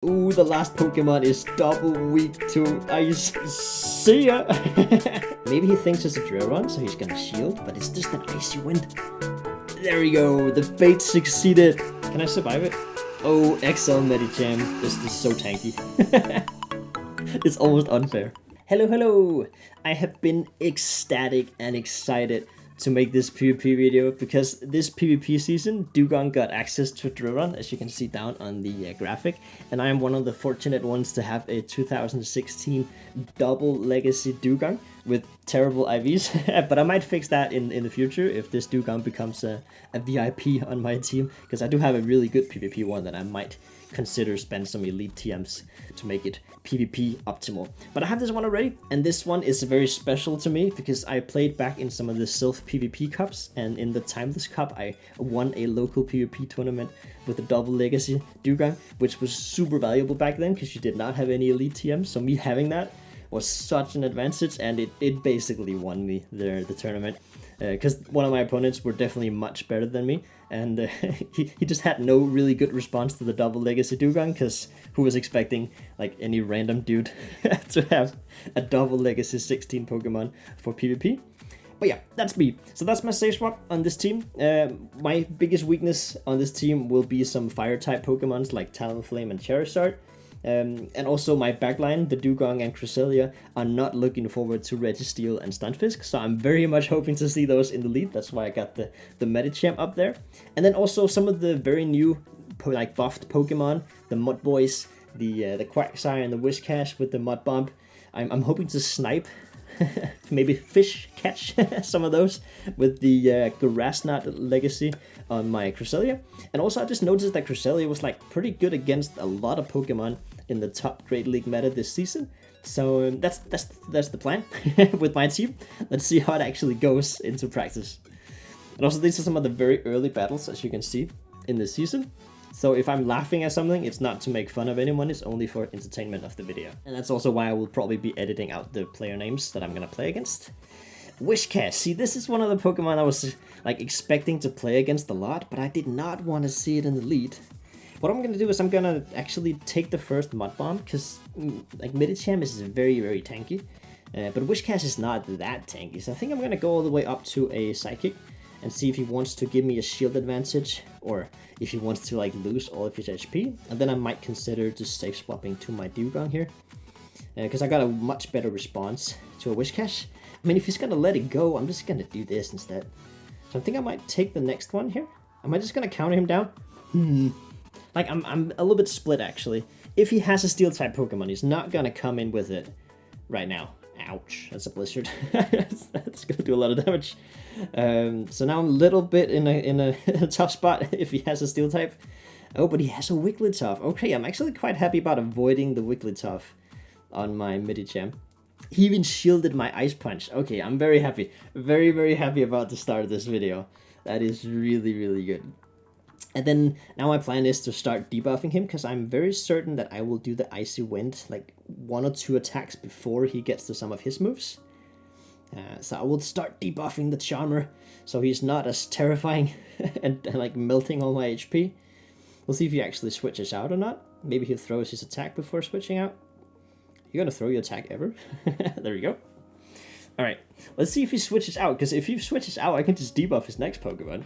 Ooh, the last Pokemon is double weak to ice. See ya! Maybe he thinks it's a drill run, so he's gonna shield, but it's just an Icy Wind. There we go, the bait succeeded. Can I survive it? Oh, XL Medicham. This is so tanky. It's almost unfair. Hello! I have been ecstatic and excited to make this PvP video because this PvP season, Dewgong got access to drill run, as you can see down on the graphic, and I am one of the fortunate ones to have a 2016 double legacy Dewgong with terrible IVs, but I might fix that in the future if this Dewgong becomes a VIP on my team, because I do have a really good PvP one that I might consider spend some elite TMs to make it PvP optimal. But I have this one already, and this one is very special to me because I played back in some of the Sylph PvP cups, and in the Timeless Cup I won a local PvP tournament with a double legacy Dewgong, which was super valuable back then because you did not have any elite TMs, so me having that was such an advantage, and it basically won me the tournament. Because one of my opponents were definitely much better than me, and he just had no really good response to the double legacy Dewgong, because who was expecting like any random dude to have a double legacy 16 Pokemon for PvP? But yeah, that's me. So that's my safe swap on this team. My biggest weakness on this team will be some fire type Pokemons like Talonflame and Charizard. And also my backline, the Dewgong and Cresselia, are not looking forward to Registeel and Stunfisk, so I'm very much hoping to see those in the lead. That's why I got the Medicham up there. And then also some of the very new, like buffed Pokemon, the Mud Boys, the Quagsire and the Whiscash with the Mud Bomb. I'm hoping to snipe, maybe fish catch some of those with the Grassnot legacy on my Cresselia. And also I just noticed that Cresselia was like pretty good against a lot of Pokemon in the top Great League meta this season. So that's the plan with my team. Let's see how it actually goes into practice. And also these are some of the very early battles, as you can see, in this season. So if I'm laughing at something, it's not to make fun of anyone, it's only for entertainment of the video. And that's also why I will probably be editing out the player names that I'm gonna play against. Whiscash, see, this is one of the Pokemon I was like expecting to play against a lot, but I did not want to see it in the lead. What I'm gonna do is I'm gonna actually take the first Mud Bomb, because like Medicham is very, very tanky, but Whiscash is not that tanky, so I think I'm gonna go all the way up to a Psychic and see if he wants to give me a shield advantage, or if he wants to like lose all of his HP, and then I might consider just safe swapping to my Dewgong here, because I got a much better response to a Whiscash. I mean, if he's gonna let it go, I'm just gonna do this instead. So I think I might take the next one here. Am I just gonna counter him down? Like, I'm a little bit split, actually. If he has a Steel-type Pokemon, he's not gonna come in with it right now. Ouch, that's a Blizzard. That's gonna do a lot of damage. So now I'm a little bit in a tough spot if he has a Steel-type. Oh, but he has a Wigglytuff. Okay, I'm actually quite happy about avoiding the Wigglytuff on my Medicham. He even shielded my Ice Punch. Okay, I'm very happy. Very, very happy about the start of this video. That is really, really good. And then now my plan is to start debuffing him, because I'm very certain that I will do the Icy Wind like 1 or 2 attacks before he gets to some of his moves. So I will start debuffing the Charmer so he's not as terrifying and like melting all my HP. We'll see if he actually switches out or not. Maybe he throws his attack before switching out. You're gonna throw your attack ever? There you go. Alright, let's see if he switches out, because if he switches out, I can just debuff his next Pokemon.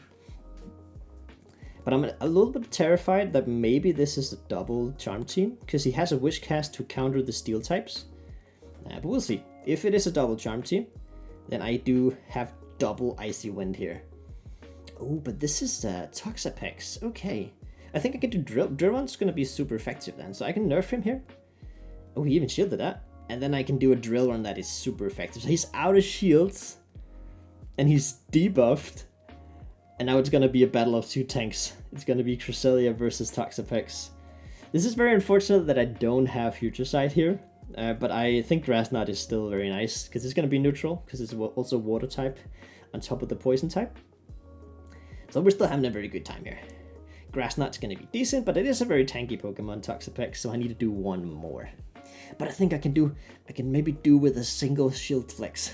But I'm a little bit terrified that maybe this is a double Charm Team, because he has a Whiscash to counter the Steel types. But we'll see. If it is a double Charm Team, then I do have double Icy Wind here. Oh, but this is Toxapex. Okay. I think I can do Drill. Drill Run's gonna be super effective then, so I can nerf him here. Oh, he even shielded that. And then I can do a Drill Run that is super effective. So he's out of shields, and he's debuffed. And now it's gonna be a battle of 2 tanks. It's gonna be Cresselia versus Toxapex. This is very unfortunate that I don't have Future Sight here. But I think Grassnot is still very nice, because it's gonna be neutral, because it's also Water type on top of the Poison type. So we're still having a very good time here. Grassnot's gonna be decent, but it is a very tanky Pokemon, Toxapex, so I need to do one more. But I think I can maybe do with a single shield flex.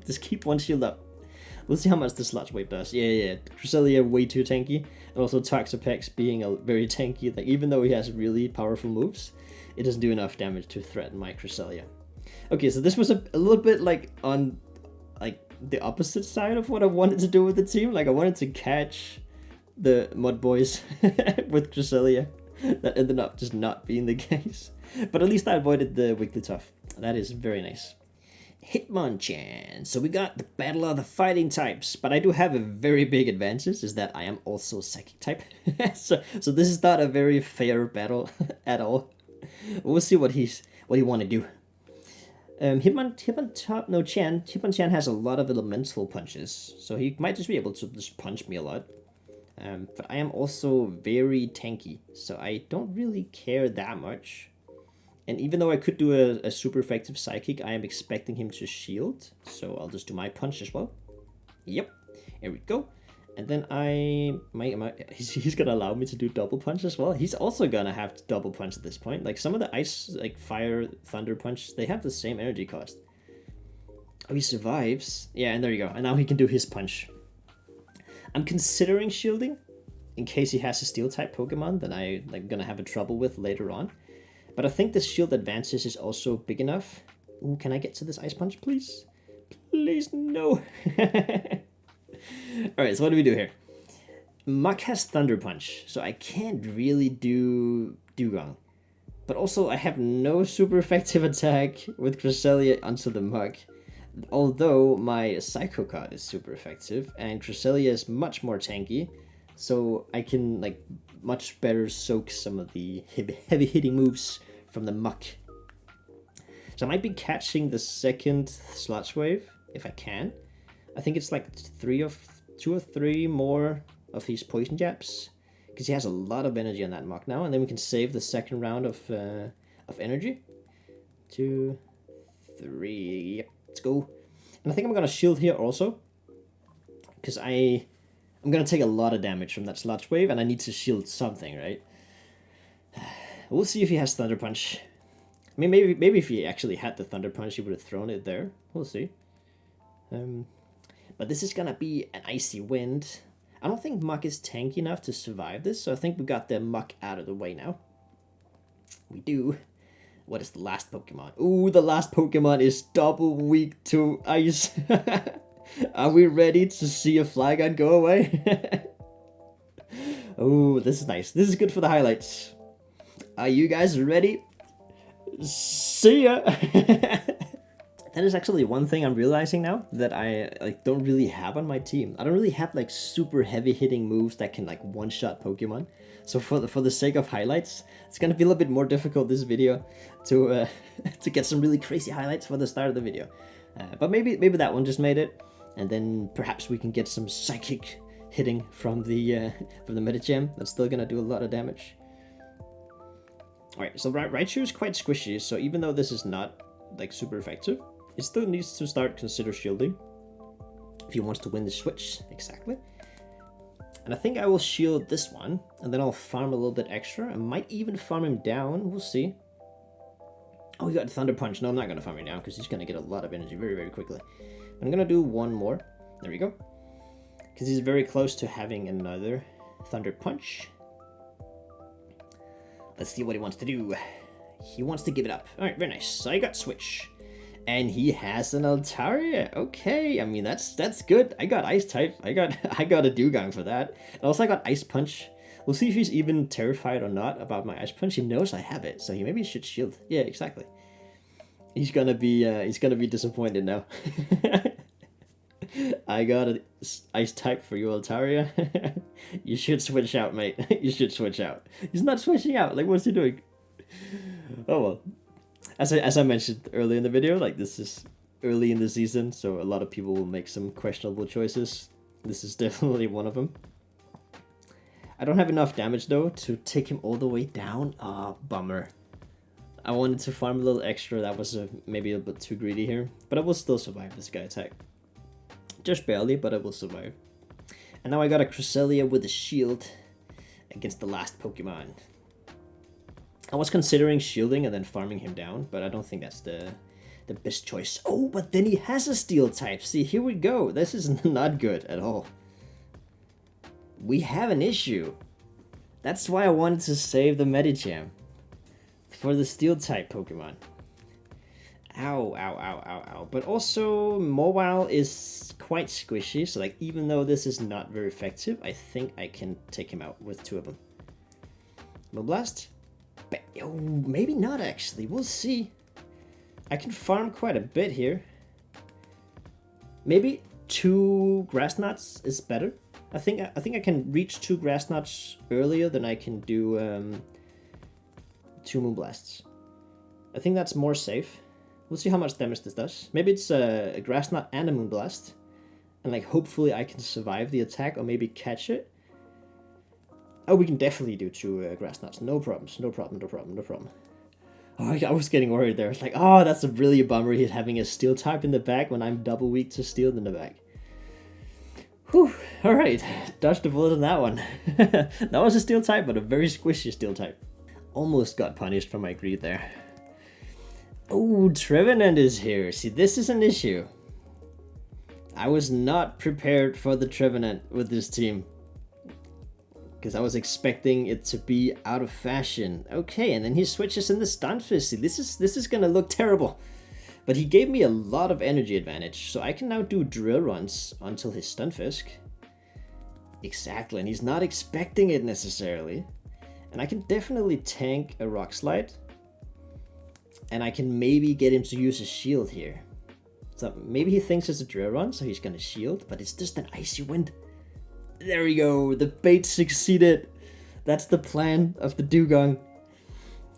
Just keep one shield up. We'll see how much the Sludge Wave does. Yeah. Cresselia way too tanky. And also Toxapex being a very tanky. Like, even though he has really powerful moves, it doesn't do enough damage to threaten my Cresselia. Okay, so this was a little bit like on like the opposite side of what I wanted to do with the team. Like, I wanted to catch the Mud Boys with Cresselia. That ended up just not being the case. But at least I avoided the Wigglytuff. That is very nice. Hitmonchan. So we got the battle of the fighting types, but I do have a very big advantage, is that I am also psychic type. so this is not a very fair battle at all. We'll see what he want to do. Hitmonchan has a lot of elemental punches, so he might just be able to just punch me a lot. But I am also very tanky, so I don't really care that much. And even though I could do a super effective psychic, I am expecting him to shield. So I'll just do my punch as well. Yep, here we go. And then he's gonna allow me to do double punch as well. He's also gonna have to double punch at this point. Like, some of the ice, like fire, thunder punch, they have the same energy cost. Oh, he survives. Yeah, and there you go. And now he can do his punch. I'm considering shielding in case he has a steel type Pokemon that I'm gonna have a trouble with later on. But I think the shield advantage is also big enough. Ooh, can I get to this ice punch, please? Please, no. Alright, so what do we do here? Muk has Thunder Punch, so I can't really do Dewgong. But also, I have no super effective attack with Cresselia onto the Muk. Although my Psycho card is super effective, and Cresselia is much more tanky, so I can like much better soak some of the heavy hitting moves from the Muk. So I might be catching the second Sludge Wave if I can. I think it's like 2 or 3 more of these poison jabs, because he has a lot of energy on that Muk now, and then we can save the second round of energy. 2, 3, yep, let's go. And I think I'm gonna shield here also, because I'm gonna take a lot of damage from that Sludge Wave, and I need to shield something, right? We'll see if he has Thunder Punch. I mean, maybe if he actually had the Thunder Punch, he would have thrown it there. We'll see. But this is gonna be an Icy Wind. I don't think Muk is tanky enough to survive this, so I think we got the Muk out of the way now. We do. What is the last Pokemon? Ooh, the last Pokemon is double weak to ice. Are we ready to see a Flygon go away? Oh, this is nice. This is good for the highlights. Are you guys ready? See ya! That is actually one thing I'm realizing now that I don't really have on my team. I don't really have like super heavy hitting moves that can like one-shot Pokemon. So for the sake of highlights, it's gonna be a little bit more difficult this video to to get some really crazy highlights for the start of the video. But maybe that one just made it, and then perhaps we can get some psychic hitting from the Medicham. That's still gonna do a lot of damage. Alright, so Raichu is quite squishy, so even though this is not like super effective, it still needs to consider shielding if he wants to win the switch. Exactly. And I think I will shield this one, and then I'll farm a little bit extra. I might even farm him down. We'll see. Oh, he got Thunder Punch. No, I'm not going to farm him down because he's going to get a lot of energy very, very quickly. I'm going to do one more. There we go. Because he's very close to having another Thunder Punch. Let's see what he wants to do. He wants to give it up. Alright, very nice. So I got Switch. And he has an Altaria. Okay, I mean that's good. I got Ice type. I got a Dewgong for that. And also I got Ice Punch. We'll see if he's even terrified or not about my Ice Punch. He knows I have it, so he maybe should shield. Yeah, exactly. He's gonna be disappointed now. I got an Ice type for you, Altaria. You should switch out, mate. You should switch out. He's not switching out. Like, what's he doing? Oh well. As I mentioned earlier in the video, like this is early in the season, so a lot of people will make some questionable choices. This is definitely one of them. I don't have enough damage though to take him all the way down. Ah, bummer. I wanted to farm a little extra. That was maybe a bit too greedy here, but I will still survive this guy attack. Just barely, but I will survive. And now I got a Cresselia with a shield against the last Pokemon. I was considering shielding and then farming him down, but I don't think that's the the best choice. Oh, but then he has a steel type. See, here we go. This is not good at all. We have an issue. That's why I wanted to save the Medicham for the steel type Pokemon. Ow, ow, ow, ow, ow. But also, Mobile is quite squishy, so like, even though this is not very effective, I think I can take him out with 2 of them. Moblast? Oh, maybe not actually, we'll see. I can farm quite a bit here. Maybe 2 Grass Knots is better. I think I can reach 2 Grass Knots earlier than I can do 2 Moonblasts. I think that's more safe. We'll see how much damage this does. Maybe it's a Grass Knot and a Moonblast. And like hopefully I can survive the attack or maybe catch it. Oh, we can definitely do 2 Grass Knots. No problems, no problem, no problem, no problem. Oh, I was getting worried there. It's like, oh, that's a really bummer. He's having a steel type in the back when I'm double weak to steel in the back. Whew, alright. Dodged the bullet on that one. That was a steel type, but a very squishy steel type. Almost got punished for my greed there. Oh, Trevenant is here. See, this is an issue. I was not prepared for the Trevenant with this team. Because I was expecting it to be out of fashion. Okay, and then he switches in the Stunfisk. See, this is gonna look terrible. But he gave me a lot of energy advantage, so I can now do drill runs until his Stunfisk. Exactly, and he's not expecting it necessarily. And I can definitely tank a Rock Slide. And I can maybe get him to use his shield here. So maybe he thinks it's a drill run, so he's gonna shield, but it's just an Icy Wind. There we go, the bait succeeded. That's the plan of the Dewgong.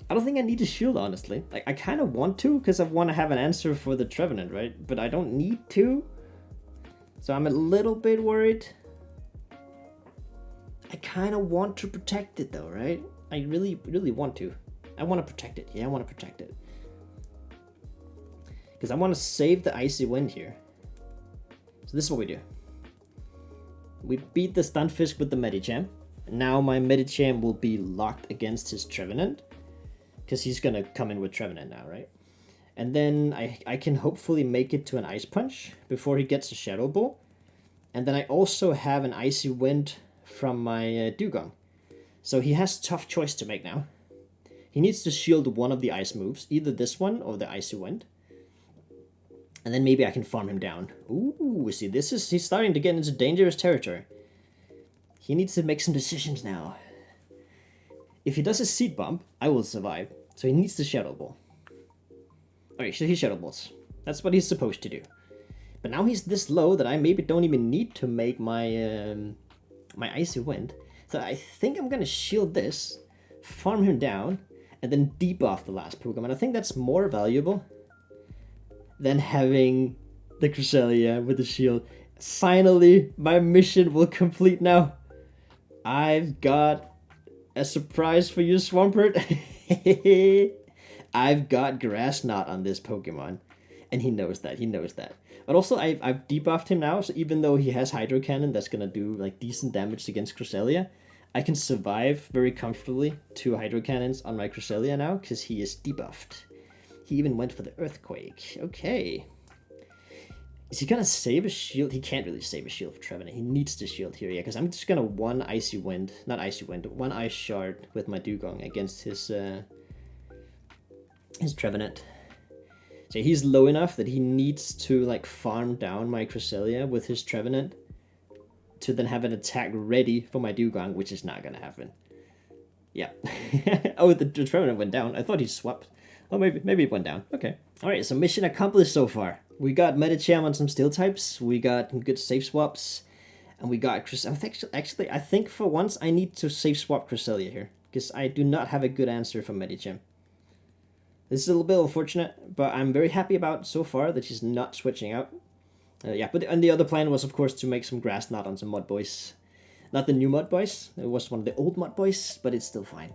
I don't think I need to shield, honestly. Like, I kind of want to, because I want to have an answer for the Trevenant, right? But I don't need to. So I'm a little bit worried. I kind of want to protect it though, right? I really, really want to. I want to protect it. Yeah, I want to protect it. Because I want to save the Icy Wind here. So this is what we do. We beat the Stunfisk with the Medicham. Now my Medicham will be locked against his Trevenant. Because he's going to come in with Trevenant now, right? And then I can hopefully make it to an Ice Punch before he gets a Shadow Ball. And then I also have an Icy Wind from my Dewgong. So he has a tough choice to make now. He needs to shield one of the ice moves, either this one or the Icy Wind. And then maybe I can farm him down. Ooh, see, he's starting to get into dangerous territory. He needs to make some decisions now. If he does a Seed Bomb, I will survive. So he needs the Shadow Ball. Alright, so he Shadow Balls. That's what he's supposed to do. But now he's this low that I maybe don't even need to make my my Icy Wind. So I think I'm gonna shield this, farm him down, and then debuff the last Pokemon. I think that's more valuable than having the Cresselia with the shield. Finally, my mission will complete now. I've got a surprise for you, Swampert. I've got Grass Knot on this Pokemon. And he knows that, But also, I've debuffed him now, so even though he has Hydro Cannon that's gonna do like decent damage against Cresselia, I can survive very comfortably 2 Hydro Cannons on my Cresselia now, because he is debuffed. He even went for the Earthquake. Okay. Is he gonna save a shield? He can't really save a shield for Trevenant. He needs to shield here, yeah, because I'm just gonna one Icy Wind, not Icy Wind, one Ice Shard with my Dewgong against his Trevenant. So he's low enough that he needs to like farm down my Cresselia with his Trevenant to then have an attack ready for my Dewgong, which is not gonna happen. Yeah. Oh, the Trevenant went down. I thought he swapped. Oh, maybe it went down. Okay. Alright, so mission accomplished so far. We got Medicham on some steel types, we got good save swaps, and we got actually, I think for once I need to save swap Cresselia here, because I do not have a good answer for Medicham. This is a little bit unfortunate, but I'm very happy about so far that she's not switching out. Yeah, and the other plan was, of course, to make some Grass Knot on some Mud Boys. Not the new Mud Boys, it was one of the old Mud Boys, but it's still fine.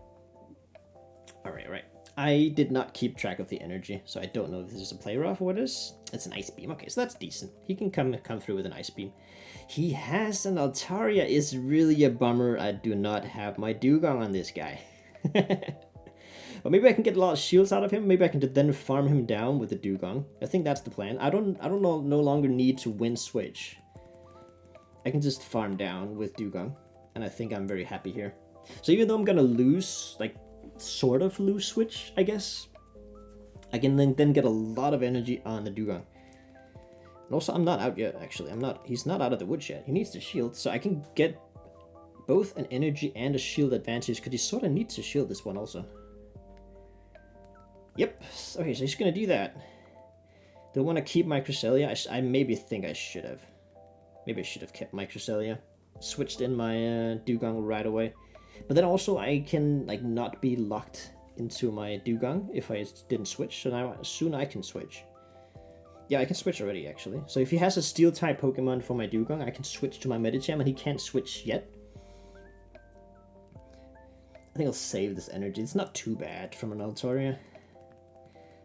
Alright. I did not keep track of the energy, so I don't know if this is a play rough or what it is. It's an Ice Beam. Okay, so that's decent. He can come through with an Ice Beam. He has an Altaria. It's really a bummer I do not have my Dewgong on this guy. But maybe I can get a lot of shields out of him. Maybe I can then farm him down with the Dewgong. I think that's the plan. I don't no longer need to win switch. I can just farm down with Dewgong, and I think I'm very happy here. So even though I'm gonna lose, like, sort of lose switch, I guess, I can then get a lot of energy on the Dewgong. And also, I'm not out yet, actually. He's not out of the woods yet. He needs the shield, so I can get both an energy and a shield advantage, because he sort of needs to shield this one also. Yep. Okay, so he's gonna do that. Do I want to keep my Cresselia? I maybe think I should have. Maybe I should have kept my Cresselia. Switched in my Dewgong right away. But then also I can, like, not be locked into my Dewgong if I didn't switch. So now soon I can switch. Yeah, I can switch already, actually. So if he has a steel type Pokemon for my Dewgong, I can switch to my Medicham, and he can't switch yet. I think I'll save this energy. It's not too bad from an Altaria.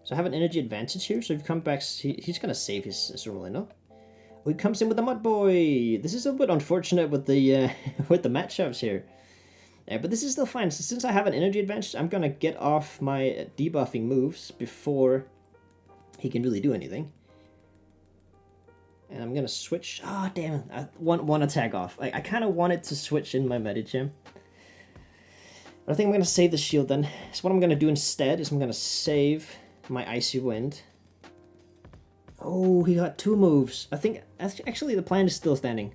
So I have an energy advantage here. So if he comes back, he's gonna save his Azumarill, no? Oh, he comes in with the Mud Boy. This is a bit unfortunate with the with the matchups here. But this is still fine. So since I have an energy advantage, I'm gonna get off my debuffing moves before he can really do anything. And I'm gonna switch. Ah, oh, damn it! One attack off. I kind of wanted to switch in my Medicham. But I think I'm gonna save the shield then. So what I'm gonna do instead is I'm gonna save my Icy Wind. Oh, he got 2 moves. I think actually the plan is still standing.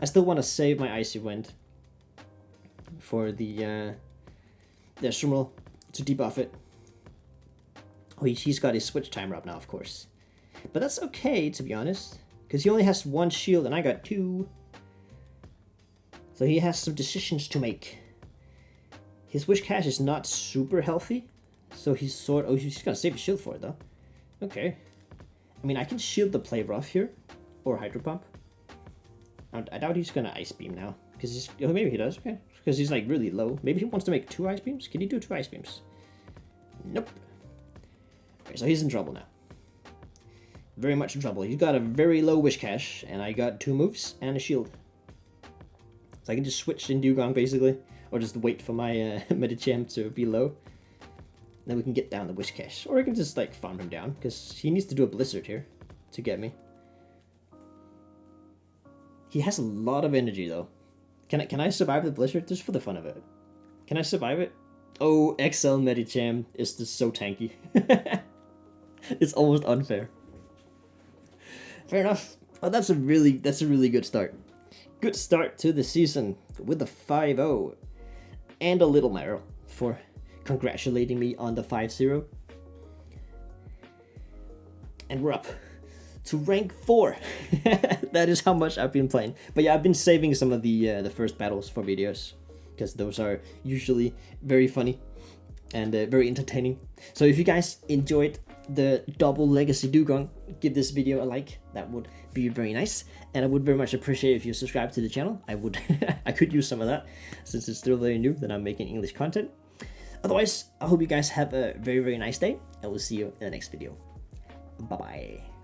I still want to save my Icy Wind for the Azumarill to debuff it. Oh, he's got his switch timer up now, of course. But that's okay, to be honest, because he only has 1 shield and I got 2. So he has some decisions to make. His Wish Cache is not super healthy, so he's oh, he's gonna save his shield for it though. Okay. I mean, I can shield the Play Rough here, or Hydro Pump. I doubt he's gonna Ice Beam now, because he's, oh, maybe he does, okay, because he's like really low. Maybe he wants to make 2 Ice Beams. Can he do 2 Ice Beams? Nope. Okay, so he's in trouble now. Very much in trouble. He's got a very low Wish Cache, and I got 2 moves and a shield. So I can just switch in Dewgong basically, or just wait for my Medicham to be low. Then we can get down the Wish Cache. Or I can just, like, farm him down, because he needs to do a Blizzard here to get me. He has a lot of energy, though. Can I survive the Blizzard? Just for the fun of it. Can I survive it? Oh, XL Medicham is just so tanky. It's almost unfair. Fair enough. Oh, that's a really good start. Good start to the season with a 5-0. And a little Meryl for congratulating me on the 5-0. And we're up to rank 4. That is how much I've been playing. But yeah, I've been saving some of the first battles for videos, because those are usually very funny and very entertaining. So if you guys enjoyed the double legacy Dewgong, give this video a like. That would be very nice, and I would very much appreciate if you subscribe to the channel. I would I could use some of that, since it's still very new that I'm making English content. Otherwise, I hope you guys have a very nice day, and we'll see you in the next video. Bye bye.